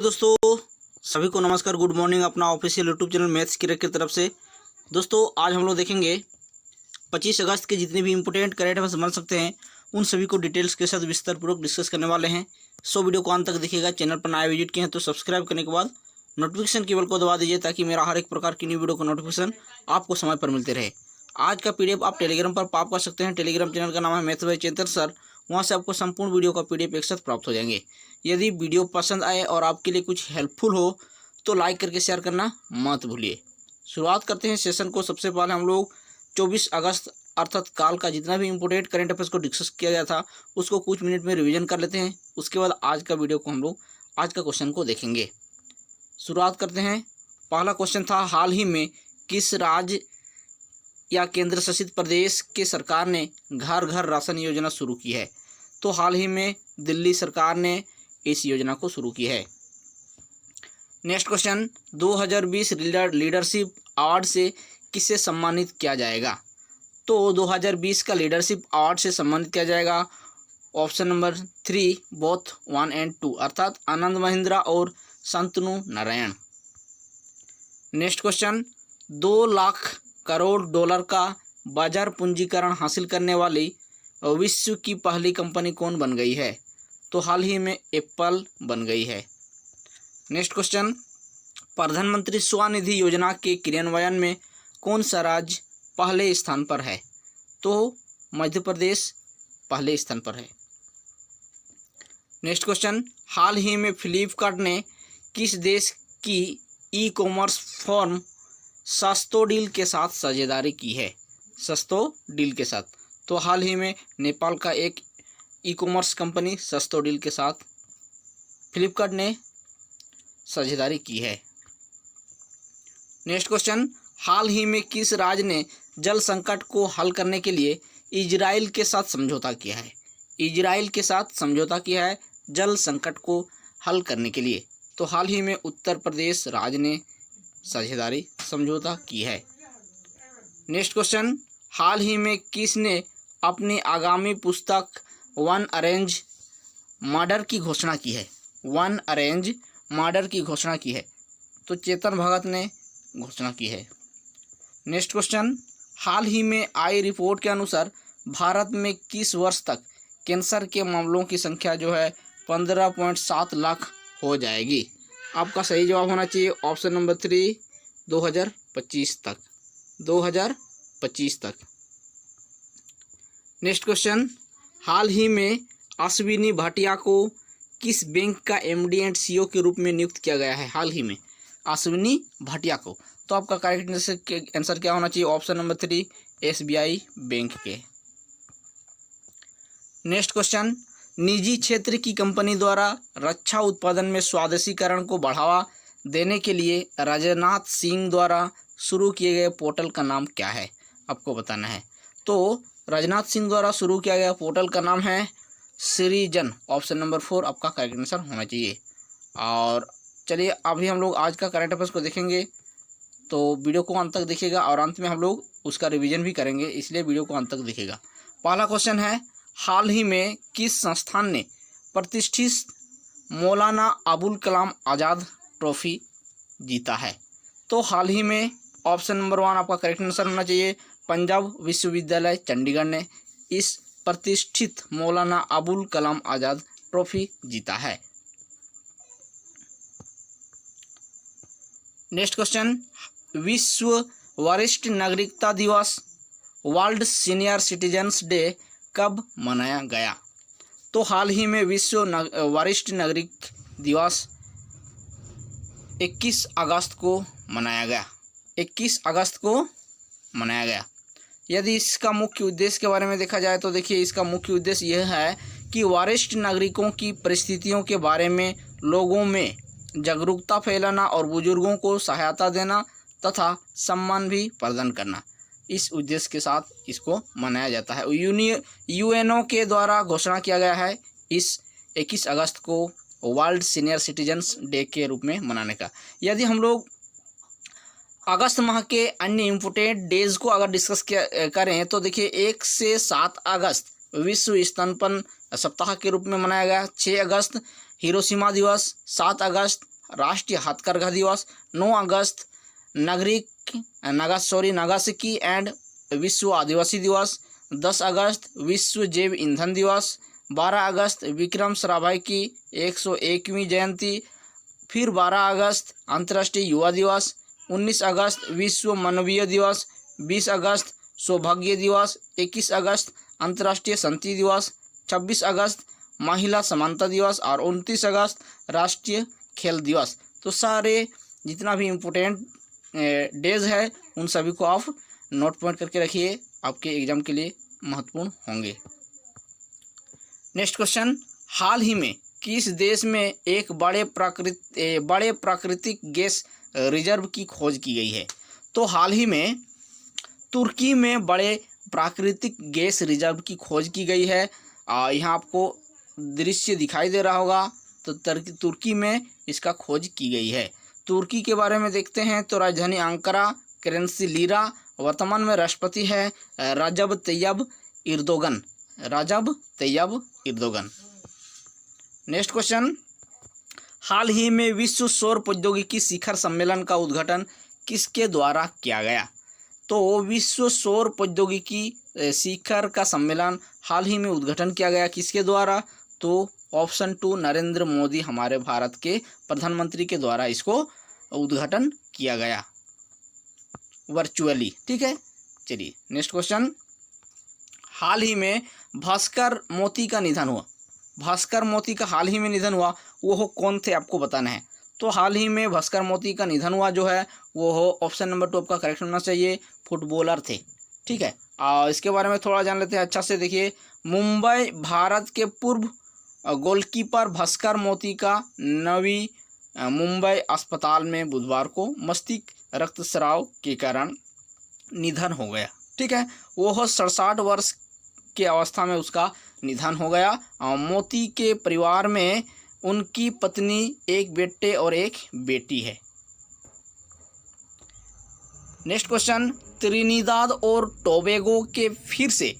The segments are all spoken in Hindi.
दोस्तों सभी को नमस्कार, गुड मॉर्निंग। अपना ऑफिशियल यूट्यूब चैनल मैथ्स की की तरफ से दोस्तों आज हम लोग देखेंगे 25 अगस्त के जितने भी इंपोर्टेंट करेंट अफेयर्स बन सकते हैं उन सभी को डिटेल्स के साथ विस्तारपूर्वक डिस्कस करने वाले हैं। सो वीडियो को अंत तक देखिएगा। चैनल पर नया विजिट किए हैं तो सब्सक्राइब करने के बाद नोटिफिकेशन केबल को दबा दीजिए ताकि मेरा हर एक प्रकार की न्यू वीडियो का नोटिफिकेशन आपको समय पर मिलते रहे। आज का पीडीएफ आप टेलीग्राम पर प्राप्त कर सकते हैं। टेलीग्राम चैनल का नाम है मैथ्स बाय चेतन सर। वहाँ से आपको संपूर्ण वीडियो का पीडीएफ एक साथ प्राप्त हो जाएंगे। यदि वीडियो पसंद आए और आपके लिए कुछ हेल्पफुल हो तो लाइक करके शेयर करना मत भूलिए। शुरुआत करते हैं सेशन को। सबसे पहले हम लोग 24 अगस्त अर्थात काल का जितना भी इंपोर्टेंट करंट अफेयर्स को डिस्कस किया गया था उसको कुछ मिनट में रिवीजन कर लेते हैं। उसके बाद आज का वीडियो को हम लोग आज का क्वेश्चन को देखेंगे। शुरुआत करते हैं। पहला क्वेश्चन था, हाल ही में किस राज्य या केंद्र शासित प्रदेश के सरकार ने घर घर राशन योजना शुरू की है? तो हाल ही में दिल्ली सरकार ने इस योजना को शुरू की है। नेक्स्ट क्वेश्चन, 2020 लीडरशिप अवार्ड से किसे सम्मानित किया जाएगा? तो 2020 का लीडरशिप अवार्ड से सम्मानित किया जाएगा ऑप्शन नंबर 3 बोथ 1 and 2 अर्थात आनंद महिंद्रा और Shantanu Narayan. Next question, 2 lakh crore dollar का बाजार पूंजीकरण हासिल करने वाली विश्व की पहली कंपनी कौन बन गई है? तो हाल ही में एप्पल बन गई है। नेक्स्ट क्वेश्चन, प्रधानमंत्री स्वनिधि योजना के क्रियान्वयन में कौन सा राज्य पहले स्थान पर है? तो मध्य प्रदेश पहले स्थान पर है। नेक्स्ट क्वेश्चन, हाल ही में फ्लिपकार्ट ने किस देश की ई कॉमर्स फर्म सस्तोडील के साथ साझेदारी की है? सस्तोडील के साथ। तो हाल ही में नेपाल का एक ई कॉमर्स कंपनी सस्तोडील के साथ फ्लिपकार्ट ने साझेदारी की है। नेक्स्ट क्वेश्चन, हाल ही में किस राज्य ने जल संकट को हल करने के लिए इजराइल के साथ समझौता किया है? इजराइल के साथ समझौता किया है जल संकट को हल करने के लिए। तो हाल ही में उत्तर प्रदेश राज्य ने साझेदारी समझौता की है। नेक्स्ट क्वेश्चन, हाल ही में किसने अपनी आगामी पुस्तक वन अरेंज मर्डर की घोषणा की है? वन अरेंज मर्डर की घोषणा की है। तो चेतन भगत ने घोषणा की है। नेक्स्ट क्वेश्चन, हाल ही में आई रिपोर्ट के अनुसार भारत में किस वर्ष तक कैंसर के मामलों की संख्या जो है 15.7 लाख हो जाएगी? आपका सही जवाब होना चाहिए ऑप्शन नंबर 3 2025 तक। 2025 तक। नेक्स्ट क्वेश्चन, हाल ही में अश्विनी भाटिया को किस बैंक का एमडी एंड सीईओ के रूप में नियुक्त किया गया है? हाल ही में अश्विनी भाटिया को। तो आपका करेक्ट आंसर क्या होना चाहिए ऑप्शन नंबर 3 एसबीआई बैंक के। नेक्स्ट क्वेश्चन, निजी क्षेत्र की कंपनी द्वारा रक्षा उत्पादन में स्वदेशीकरण को बढ़ावा देने के लिए राजनाथ सिंह द्वारा शुरू किए गए पोर्टल का नाम क्या है? आपको बताना है। तो राजनाथ सिंह द्वारा शुरू किया गया पोर्टल का नाम है सृजन। ऑप्शन नंबर 4 आपका करेक्ट आंसर होना चाहिए। और चलिए अभी हम लोग आज का करंट अफेयर्स को देखेंगे। तो वीडियो को अंत तक देखिएगा और अंत में हम लोग उसका रिवीजन भी करेंगे, इसलिए वीडियो को अंत तक देखिएगा। पहला क्वेश्चन है, हाल ही में किस संस्थान ने प्रतिष्ठित मौलाना अबुल कलाम आज़ाद ट्रॉफी जीता है? तो हाल ही में ऑप्शन नंबर 1 आपका करेक्ट आंसर होना चाहिए पंजाब विश्वविद्यालय चंडीगढ़ ने इस प्रतिष्ठित मौलाना अबुल कलाम आज़ाद ट्रॉफी जीता है। नेक्स्ट क्वेश्चन, विश्व वरिष्ठ नागरिकता दिवस वर्ल्ड सीनियर सिटीजन्स डे कब मनाया गया? तो हाल ही में विश्व वरिष्ठ नागरिक दिवस 21 अगस्त को मनाया गया। 21 अगस्त को मनाया गया। यदि इसका मुख्य उद्देश्य के बारे में देखा जाए तो देखिए इसका मुख्य उद्देश्य यह है कि वरिष्ठ नागरिकों की परिस्थितियों के बारे में लोगों में जागरूकता फैलाना और बुजुर्गों को सहायता देना तथा सम्मान भी प्रदान करना, इस उद्देश्य के साथ इसको मनाया जाता है। यूएनओ के द्वारा घोषणा किया गया है इस 21 अगस्त को वर्ल्ड सीनियर सिटीजन्स डे के रूप में मनाने का। यदि हम लोग अगस्त माह के अन्य इम्पोर्टेंट डेज को अगर डिस्कस करें तो देखिए 1 से 7 अगस्त विश्व स्तनपान सप्ताह के रूप में मनाया गया। 6 अगस्त हिरोशिमा दिवस, 7 अगस्त राष्ट्रीय हथकरघा दिवस। 9 अगस्त नागासाकी एंड विश्व आदिवासी दिवस। 10 अगस्त विश्व जैव ईंधन दिवस। 12 अगस्त विक्रम साराभाई की 101वीं जयंती। फिर 12 अगस्त अंतर्राष्ट्रीय युवा दिवस। 19 अगस्त विश्व मानवीय दिवस। 20 अगस्त सौभाग्य दिवस। 21 अगस्त अंतर्राष्ट्रीय शांति दिवस। 26 अगस्त महिला समानता दिवस और 29 अगस्त राष्ट्रीय खेल दिवस। तो सारे जितना भी इम्पोर्टेंट डेज है उन सभी को आप नोट पॉइंट करके रखिए, आपके एग्जाम के लिए महत्वपूर्ण होंगे। नेक्स्ट क्वेश्चन, हाल ही में किस देश में एक बड़े प्राकृतिक गैस रिजर्व की खोज की गई है? तो हाल ही में तुर्की में बड़े प्राकृतिक गैस रिजर्व की खोज की गई है। यहाँ आपको दृश्य दिखाई दे रहा होगा, तो तुर्की में इसका खोज की गई है। तुर्की के बारे में देखते हैं तो राजधानी अंकारा, करेंसी लीरा, वर्तमान में राष्ट्रपति है रजब तैयब इर्दोगन। नेक्स्ट क्वेश्चन, हाल ही में विश्व सौर प्रौद्योगिकी शिखर सम्मेलन का उद्घाटन किसके द्वारा किया गया? तो विश्व सौर प्रौद्योगिकी शिखर का सम्मेलन हाल ही में उद्घाटन किया गया किसके द्वारा? तो ऑप्शन 2 नरेंद्र मोदी हमारे भारत के प्रधानमंत्री के द्वारा इसको उद्घाटन किया गया वर्चुअली। ठीक है, चलिए नेक्स्ट क्वेश्चन, हाल ही में भास्कर मोती का निधन हुआ। भास्कर मोती का हाल ही में निधन हुआ, वो कौन थे आपको बताना है। तो हाल ही में भास्कर मोती का निधन हुआ जो है वो ऑप्शन नंबर 2 आपका करेक्ट होना चाहिए, फुटबॉलर थे। ठीक है, इसके बारे में थोड़ा जान लेते हैं अच्छा से। देखिए, मुंबई भारत के पूर्व गोलकीपर भास्कर मोती का नवी मुंबई अस्पताल में बुधवार को मस्तिष्क रक्तस्राव के कारण निधन हो गया। ठीक है, वो 67 वर्ष की अवस्था में उसका निधन हो गया। मोती के परिवार में उनकी पत्नी, एक बेटे और एक बेटी है। नेक्स्ट क्वेश्चन, त्रिनिदाद और टोबैगो के फिर से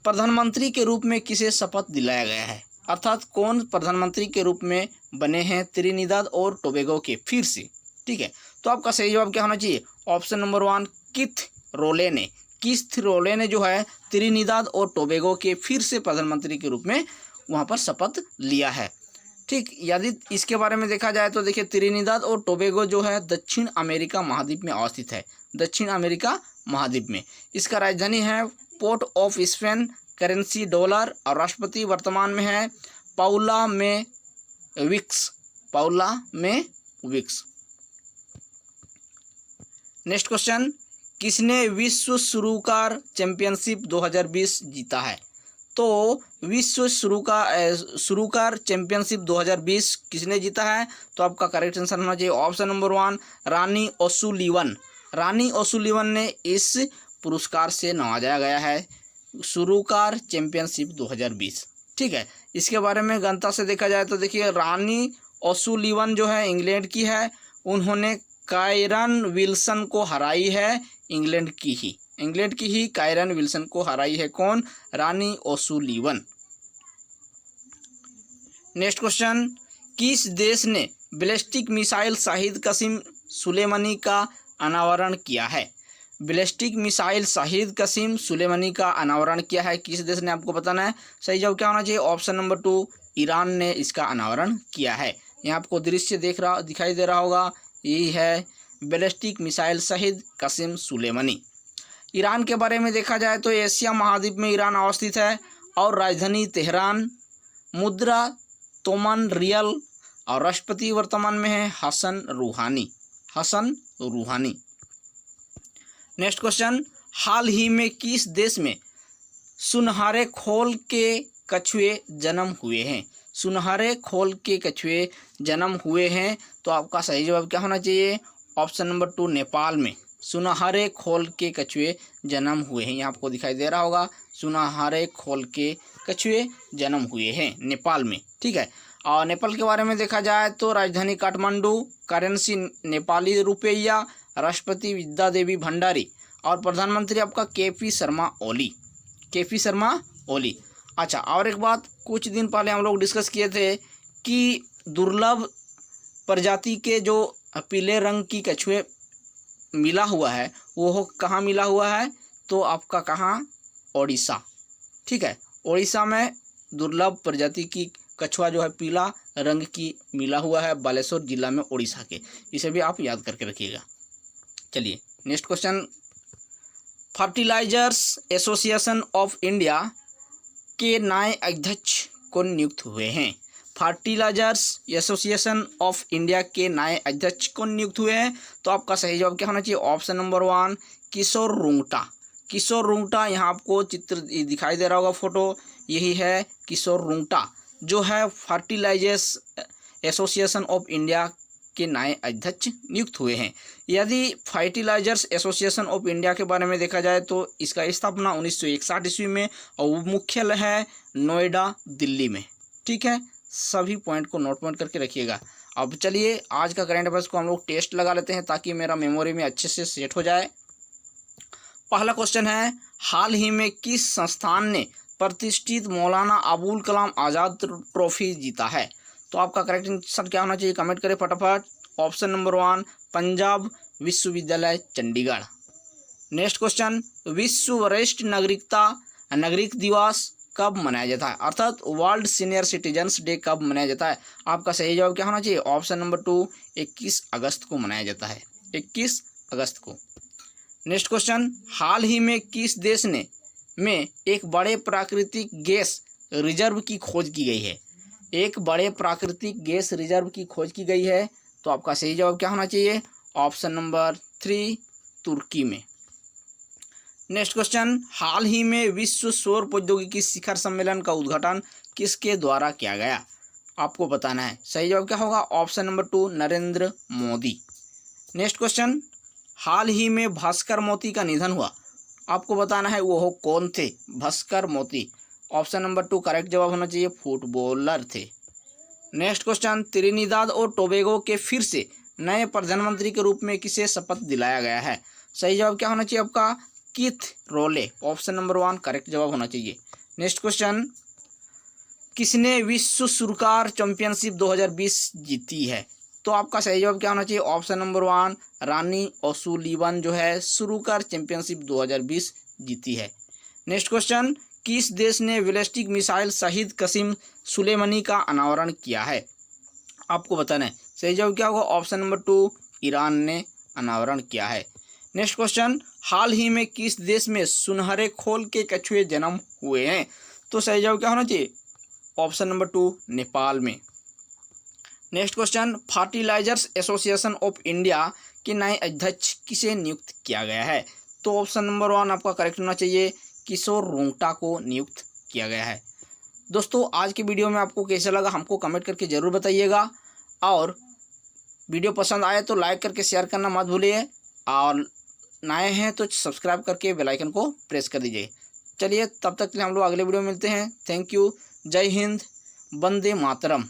प्रधानमंत्री के रूप में किसे शपथ दिलाया गया है? अर्थात कौन प्रधानमंत्री के रूप में बने हैं त्रिनिदाद और टोबैगो के फिर से? ठीक है, तो आपका सही जवाब क्या होना चाहिए? ऑप्शन नंबर 1 कीथ रोले ने जो है त्रिनिदाद और टोबैगो के फिर से प्रधानमंत्री के रूप में वहाँ पर शपथ लिया है। ठीक, यदि इसके बारे में देखा जाए तो देखिए, त्रिनिदाद और टोबैगो जो है दक्षिण अमेरिका महाद्वीप में अवस्थित है, दक्षिण अमेरिका महाद्वीप में। इसका राजधानी है port of Spain, currency dollar और राष्ट्रपति वर्तमान में है पाउला में विक्स। नेक्स्ट क्वेश्चन, किसने विश्व सुरुकार चैंपियनशिप 2020 जीता है? तो विश्व सुरुकार चैंपियनशिप 2020 किसने जीता है? तो आपका करेक्ट आंसर होना चाहिए ऑप्शन नंबर 1 रानी ओसुलिवन ने इस पुरस्कार से नवाजा गया है, सुरुकार चैंपियनशिप 2020। ठीक है, इसके बारे में गणता से देखा जाए तो देखिए, रानी ओसुलिवन जो है इंग्लैंड की है, उन्होंने कायरन विल्सन को हराई है, इंग्लैंड की ही कायरन विल्सन को हराई है। कौन? रानी ओसुलिवन। नेक्स्ट क्वेश्चन, किस देश ने बैलिस्टिक मिसाइल शहीद कसीम सुलेमानी का अनावरण किया है? बैलिस्टिक मिसाइल शहीद कसीम सुलेमानी का अनावरण किया है किस देश ने? आपको बताना है। सही जवाब क्या होना चाहिए? ऑप्शन नंबर 2 ईरान ने इसका अनावरण किया है। यहाँ आपको दृश्य दिखाई दे रहा होगा, यही है बैलिस्टिक मिसाइल शहीद कसीम सुलेमानी। ईरान के बारे में देखा जाए तो एशिया महाद्वीप में ईरान अवस्थित है और राजधानी तेहरान, मुद्रा तोमन रियल और राष्ट्रपति वर्तमान में है हसन रूहानी। नेक्स्ट क्वेश्चन, हाल ही में किस देश में सुनहरे खोल के कछुए जन्म हुए हैं? सुनहरे खोल के कछुए जन्म हुए हैं, तो आपका सही जवाब क्या होना चाहिए? ऑप्शन नंबर 2 नेपाल में सुनहरे खोल के कछुए जन्म हुए हैं। यहाँ आपको दिखाई दे रहा होगा, सुनहरे खोल के कछुए जन्म हुए हैं नेपाल में। ठीक है, और नेपाल के बारे में देखा जाए तो राजधानी काठमांडू, करेंसी नेपाली रुपया, राष्ट्रपति विद्या देवी भंडारी और प्रधानमंत्री आपका केपी शर्मा ओली। अच्छा, और एक बात, कुछ दिन पहले हम लोग डिस्कस किए थे कि दुर्लभ प्रजाति के जो पीले रंग की कछुए मिला हुआ है वो कहाँ मिला हुआ है, तो आपका कहाँ, ओडिशा। ठीक है, ओडिशा में दुर्लभ प्रजाति की कछुआ जो है पीला रंग की मिला हुआ है, बालेश्वर जिला में, ओडिशा के। इसे भी आप याद करके रखिएगा। चलिए next question, fertilisers association of India के नए अध्यक्ष कौन नियुक्त हुए हैं? फर्टिलाइजर्स एसोसिएशन ऑफ इंडिया के नए अध्यक्ष कौन नियुक्त हुए हैं? तो आपका सही जवाब क्या होना चाहिए? ऑप्शन नंबर 1 किशोर रुंगटा। किशोर रुंगटा, यहाँ आपको चित्र दिखाई दे रहा होगा, फोटो, यही है किशोर रुंगटा जो है फर्टिलाइजर्स एसोसिएशन ऑफ इंडिया के नए अध्यक्ष नियुक्त हुए हैं। यदि फर्टिलाइजर्स एसोसिएशन ऑफ इंडिया के बारे में देखा जाए तो इसका स्थापना 1961 ईस्वी में और मुख्यालय है नोएडा, दिल्ली में। ठीक है, सभी पॉइंट को नोट करके रखिएगा। अब चलिए आज का करंट अफेयर्स को हम लोग टेस्ट लगा लेते हैं ताकि मेरा मेमोरी में अच्छे से सेट हो जाए। पहला क्वेश्चन है, हाल ही में किस संस्थान ने प्रतिष्ठित मौलाना अबुल कलाम आज़ाद ट्रॉफी जीता है? तो आपका करेक्ट आंसर क्या होना चाहिए? कमेंट करें फटाफट। ऑप्शन नंबर 1 पंजाब विश्वविद्यालय चंडीगढ़। नेक्स्ट क्वेश्चन, विश्व वरिष्ठ नागरिक दिवस कब मनाया जाता है, अर्थात वर्ल्ड सीनियर सिटीजन्स डे कब मनाया जाता है? आपका सही जवाब क्या होना चाहिए? ऑप्शन नंबर 2 21 अगस्त को मनाया जाता है, 21 अगस्त को। नेक्स्ट क्वेश्चन, हाल ही में किस देश में एक बड़े प्राकृतिक गैस रिजर्व की खोज की गई है? एक बड़े प्राकृतिक गैस रिजर्व की खोज की गई है, तो आपका सही जवाब क्या होना चाहिए? ऑप्शन नंबर 3 तुर्की में। नेक्स्ट क्वेश्चन, हाल ही में विश्व सौर प्रौद्योगिकी शिखर सम्मेलन का उद्घाटन किसके द्वारा किया गया? आपको बताना है। सही जवाब क्या होगा? Option number 2 Narendra Modi. Next question, हाल ही में भास्कर मोती का निधन हुआ, आपको बताना है वो कौन थे? भास्कर मोती। ऑप्शन नंबर 2 करेक्ट जवाब होना चाहिए, फुटबॉलर थे। नेक्स्ट क्वेश्चन, त्रिनिदाद और टोबैगो के फिर से नए प्रधानमंत्री के रूप में किसे शपथ दिलाया गया है? सही जवाब क्या होना चाहिए आपका? कीथ रोले। ऑप्शन नंबर 1 करेक्ट जवाब होना चाहिए। नेक्स्ट क्वेश्चन, किसने विश्व सुरकार चैंपियनशिप 2020 जीती है? तो आपका सही जवाब क्या होना चाहिए? ऑप्शन नंबर 1 रानी ओसुलिवन जो है सुरकार चैंपियनशिप 2020 जीती है। नेक्स्ट क्वेश्चन, किस देश ने बैलिस्टिक मिसाइल शहीद कसीम सुलेमानी का अनावरण किया है? आपको बताना है। सही जवाब क्या होगा? ऑप्शन नंबर 2 ईरान ने अनावरण किया है। नेक्स्ट क्वेश्चन, हाल ही में किस देश में सुनहरे खोल के कछुए जन्म हुए हैं? तो सही जवाब क्या होना चाहिए? ऑप्शन नंबर 2 नेपाल में। Next question, fertilisers association of India के नए अध्यक्ष किसे नियुक्त किया गया है? तो ऑप्शन नंबर 1 आपका करेक्ट होना चाहिए, किशोर रुंगटा को नियुक्त किया गया है। दोस्तों आज की वीडियो में आपको कैसा लगा हमको कमेंट करके ज़रूर बताइएगा, और वीडियो पसंद आए तो लाइक करके शेयर करना मत भूलिए, और नए हैं तो सब्सक्राइब करके बेल आइकन को प्रेस कर दीजिए। चलिए तब तक के लिए हम लोग अगले वीडियो में मिलते हैं। थैंक यू, जय हिंद, वंदे मातरम।